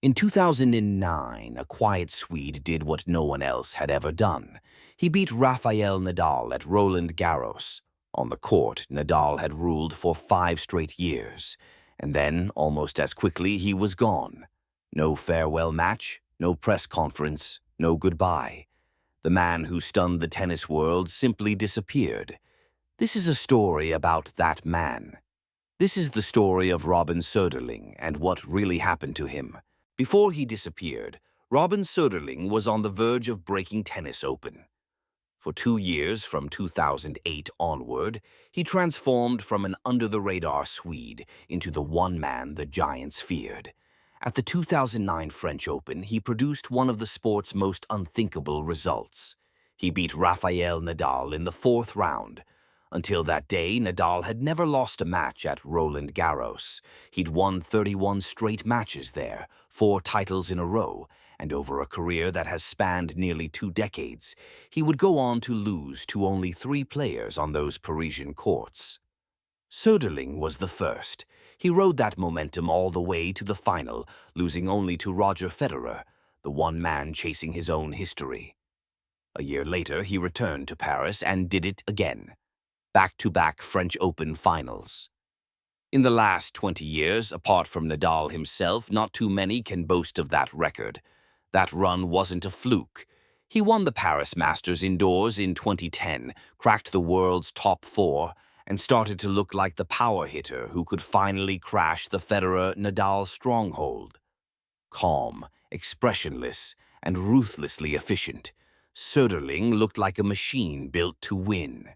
In 2009, a quiet Swede did what no one else had ever done. He beat Rafael Nadal at Roland Garros. On the court, Nadal had ruled for 5 straight years, and then, almost as quickly, he was gone. No farewell match, no press conference, no goodbye. The man who stunned the tennis world simply disappeared. This is a story about that man. This is the story of Robin Söderling and what really happened to him. Before he disappeared, Robin Söderling was on the verge of breaking tennis open. For 2 years, from 2008 onward, he transformed from an under-the-radar Swede into the one man the giants feared. At the 2009 French Open, he produced one of the sport's most unthinkable results. He beat Rafael Nadal in the 4th round. Until that day, Nadal had never lost a match at Roland Garros. He'd won 31 straight matches there, 4 titles in a row, and over a career that has spanned nearly 2 decades, he would go on to lose to only 3 players on those Parisian courts. Söderling was the first. He rode that momentum all the way to the final, losing only to Roger Federer, the one man chasing his own history. A year later, he returned to Paris and did it again. Back-to-back French Open finals. In the last 20 years, apart from Nadal himself, not too many can boast of that record. That run wasn't a fluke. He won the Paris Masters indoors in 2010, cracked the world's top 4, and started to look like the power hitter who could finally crash the Federer-Nadal stronghold. Calm, expressionless, and ruthlessly efficient, Söderling looked like a machine built to win.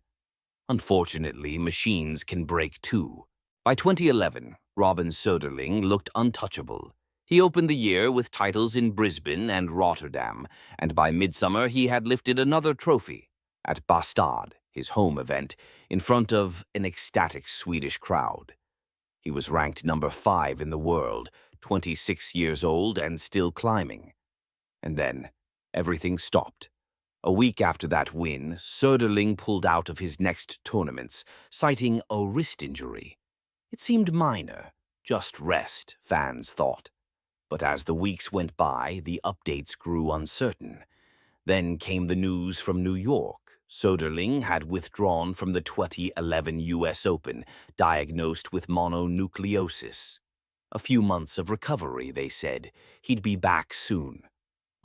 Unfortunately, machines can break too. By 2011, Robin Söderling looked untouchable. He opened the year with titles in Brisbane and Rotterdam, and by midsummer he had lifted another trophy at Bastad, his home event, in front of an ecstatic Swedish crowd. He was ranked number 5 in the world, 26 years old and still climbing. And then, everything stopped. A week after that win, Söderling pulled out of his next tournaments, citing a wrist injury. It seemed minor, just rest, fans thought. But as the weeks went by, the updates grew uncertain. Then came the news from New York. Söderling had withdrawn from the 2011 US Open, diagnosed with mononucleosis. A few months of recovery, they said. He'd be back soon.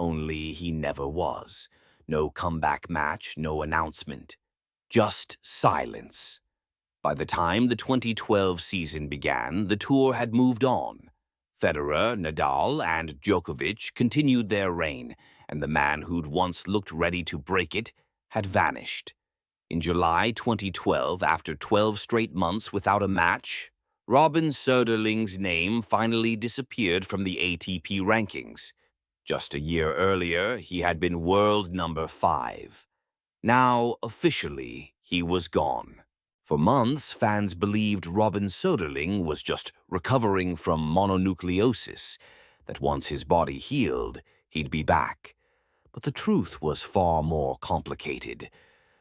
Only he never was. No comeback match, no announcement. Just silence. By the time the 2012 season began, the tour had moved on. Federer, Nadal, and Djokovic continued their reign, and the man who'd once looked ready to break it had vanished. In July 2012, after 12 straight months without a match, Robin Söderling's name finally disappeared from the ATP rankings. Just a year earlier, he had been world number 5. Now, officially, he was gone. For months, fans believed Robin Söderling was just recovering from mononucleosis, that once his body healed, he'd be back. But the truth was far more complicated.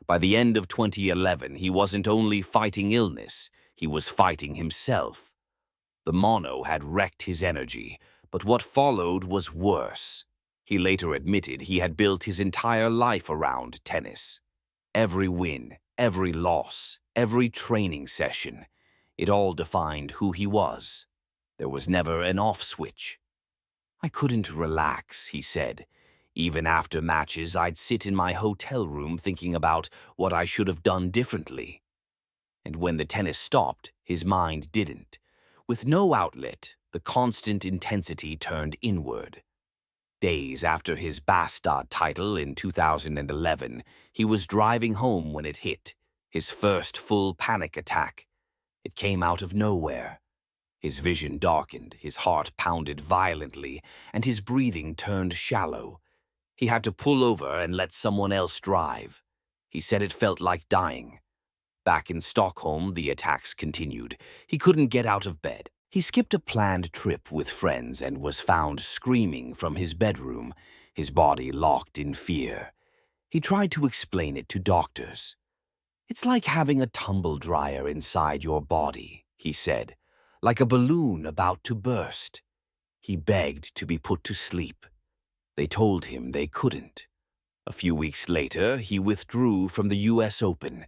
By the end of 2011, he wasn't only fighting illness, he was fighting himself. The mono had wrecked his energy, but what followed was worse. He later admitted he had built his entire life around tennis. Every win, every loss, every training session, it all defined who he was. There was never an off switch. I couldn't relax, he said. Even after matches, I'd sit in my hotel room thinking about what I should have done differently. And when the tennis stopped, his mind didn't. With no outlet, the constant intensity turned inward. Days after his Bastad title in 2011, he was driving home when it hit, his first full panic attack. It came out of nowhere. His vision darkened, his heart pounded violently, and his breathing turned shallow. He had to pull over and let someone else drive. He said it felt like dying. Back in Stockholm, the attacks continued. He couldn't get out of bed. He skipped a planned trip with friends and was found screaming from his bedroom, his body locked in fear. He tried to explain it to doctors. "It's like having a tumble dryer inside your body," he said, "like a balloon about to burst." He begged to be put to sleep. They told him they couldn't. A few weeks later, he withdrew from the US Open.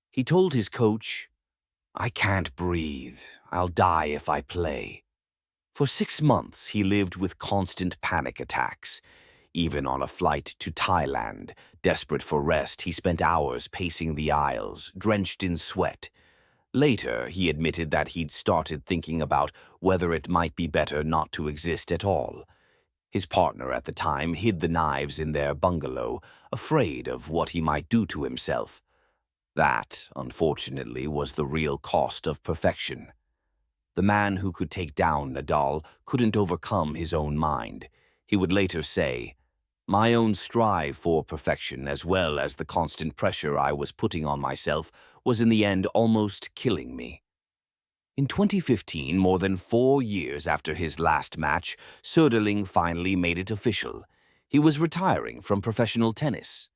He told his coach, "I can't breathe. I'll die if I play." For 6 months, he lived with constant panic attacks. Even on a flight to Thailand, desperate for rest, he spent hours pacing the aisles, drenched in sweat. Later, he admitted that he'd started thinking about whether it might be better not to exist at all. His partner at the time hid the knives in their bungalow, afraid of what he might do to himself. That, unfortunately, was the real cost of perfection. The man who could take down Nadal couldn't overcome his own mind. He would later say, "My own strive for perfection, as well as the constant pressure I was putting on myself, was in the end almost killing me." In 2015, more than 4 years after his last match, Söderling finally made it official. He was retiring from professional tennis.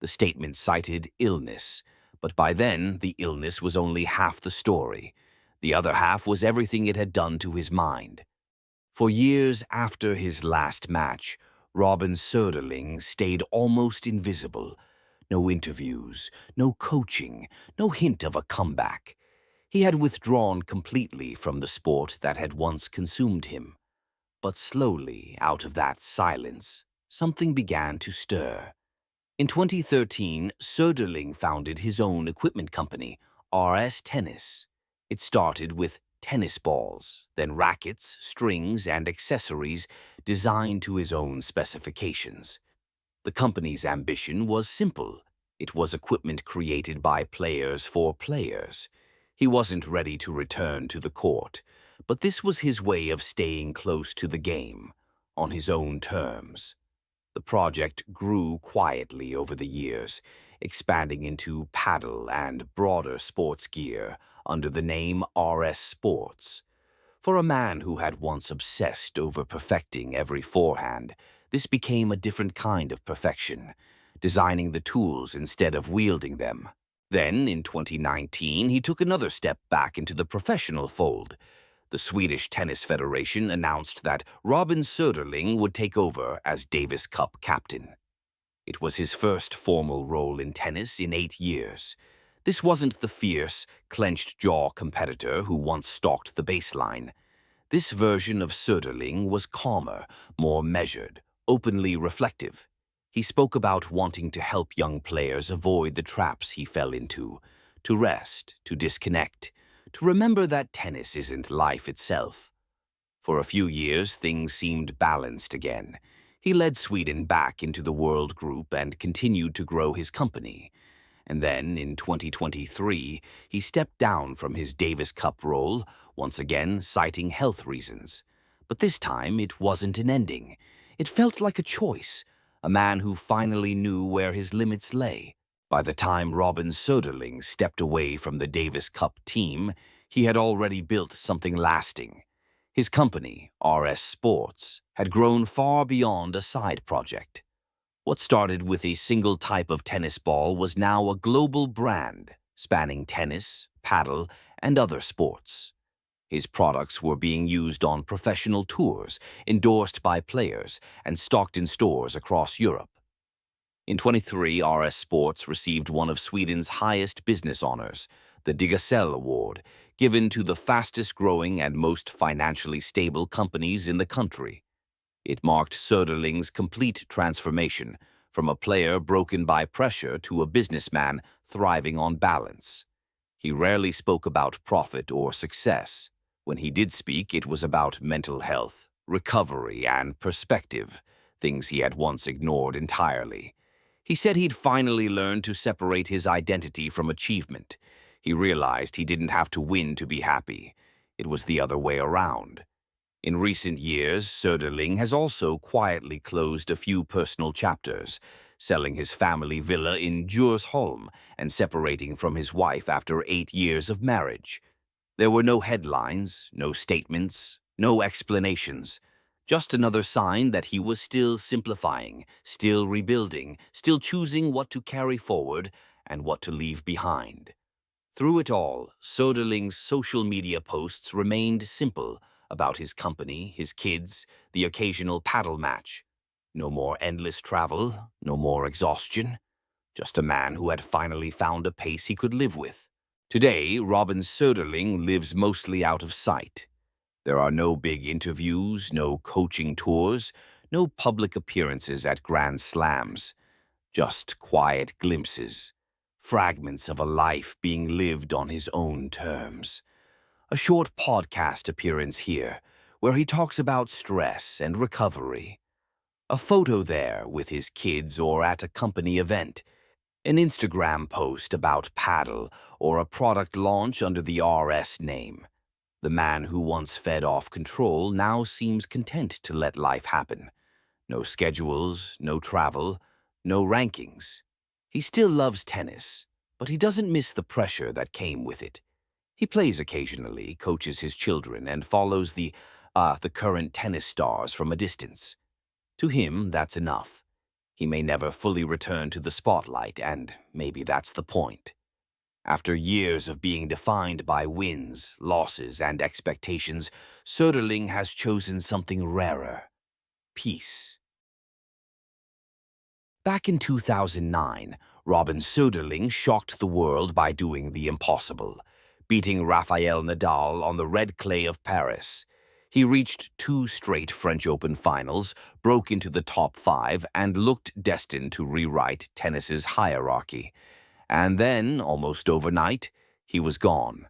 The statement cited illness, but by then the illness was only half the story. The other half was everything it had done to his mind. For years after his last match, Robin Söderling stayed almost invisible. No interviews, no coaching, no hint of a comeback. He had withdrawn completely from the sport that had once consumed him. But slowly, out of that silence, something began to stir. In 2013, Söderling founded his own equipment company, RS Tennis. It started with tennis balls, then rackets, strings, and accessories designed to his own specifications. The company's ambition was simple. It was equipment created by players for players. He wasn't ready to return to the court, but this was his way of staying close to the game, on his own terms. The project grew quietly over the years, expanding into paddle and broader sports gear under the name RS Sports. For a man who had once obsessed over perfecting every forehand, this became a different kind of perfection, designing the tools instead of wielding them. Then, in 2019, he took another step back into the professional fold. The Swedish Tennis Federation announced that Robin Söderling would take over as Davis Cup captain. It was his first formal role in tennis in 8 years. This wasn't the fierce, clenched-jaw competitor who once stalked the baseline. This version of Söderling was calmer, more measured, openly reflective. He spoke about wanting to help young players avoid the traps he fell into, to rest, to disconnect, to remember that tennis isn't life itself. For a few years, things seemed balanced again. He led Sweden back into the world group and continued to grow his company. And then, in 2023, he stepped down from his Davis Cup role, once again citing health reasons. But this time, it wasn't an ending. It felt like a choice, a man who finally knew where his limits lay. By the time Robin Söderling stepped away from the Davis Cup team, he had already built something lasting. His company, RS Sports, had grown far beyond a side project. What started with a single type of tennis ball was now a global brand, spanning tennis, paddle, and other sports. His products were being used on professional tours, endorsed by players, and stocked in stores across Europe. In 23, RS Sports received one of Sweden's highest business honors, the Digasell Award, given to the fastest-growing and most financially stable companies in the country. It marked Söderling's complete transformation, from a player broken by pressure to a businessman thriving on balance. He rarely spoke about profit or success. When he did speak, it was about mental health, recovery, and perspective, things he had once ignored entirely. He said he'd finally learned to separate his identity from achievement. He realized he didn't have to win to be happy. It was the other way around. In recent years, Söderling has also quietly closed a few personal chapters, selling his family villa in Djursholm and separating from his wife after 8 years of marriage. There were no headlines, no statements, no explanations. Just another sign that he was still simplifying, still rebuilding, still choosing what to carry forward and what to leave behind. Through it all, Söderling's social media posts remained simple, about his company, his kids, the occasional paddle match. No more endless travel, no more exhaustion. Just a man who had finally found a pace he could live with. Today, Robin Söderling lives mostly out of sight. There are no big interviews, no coaching tours, no public appearances at Grand Slams. Just quiet glimpses, fragments of a life being lived on his own terms. A short podcast appearance here, where he talks about stress and recovery. A photo there with his kids or at a company event. An Instagram post about paddle or a product launch under the RS name. The man who once fed off control now seems content to let life happen. No schedules, no travel, no rankings. He still loves tennis, but he doesn't miss the pressure that came with it. He plays occasionally, coaches his children, and follows the current tennis stars from a distance. To him, that's enough. He may never fully return to the spotlight, and maybe that's the point. After years of being defined by wins, losses, and expectations, Söderling has chosen something rarer: peace. Back in 2009, Robin Söderling shocked the world by doing the impossible, beating Rafael Nadal on the red clay of Paris. He reached 2 straight French Open finals, broke into the top 5, and looked destined to rewrite tennis's hierarchy. And then, almost overnight, he was gone.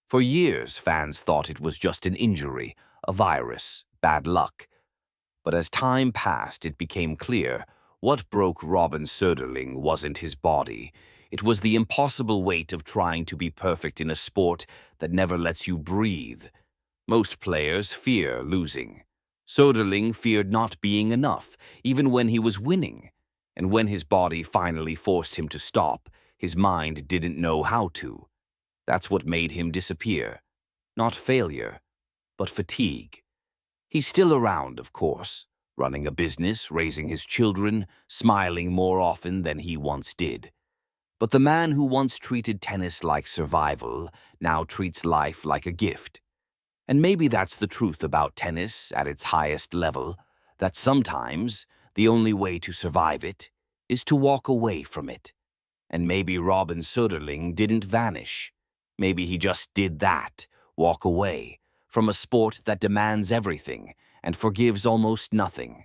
For years, fans thought it was just an injury, a virus, bad luck. But as time passed, it became clear what broke Robin Söderling wasn't his body. It was the impossible weight of trying to be perfect in a sport that never lets you breathe. Most players fear losing. Söderling feared not being enough, even when he was winning. And when his body finally forced him to stop, his mind didn't know how to. That's what made him disappear. Not failure, but fatigue. He's still around, of course, running a business, raising his children, smiling more often than he once did. But the man who once treated tennis like survival now treats life like a gift. And maybe that's the truth about tennis at its highest level, that sometimes the only way to survive it is to walk away from it. And maybe Robin Söderling didn't vanish. Maybe he just did that, walk away from a sport that demands everything and forgives almost nothing.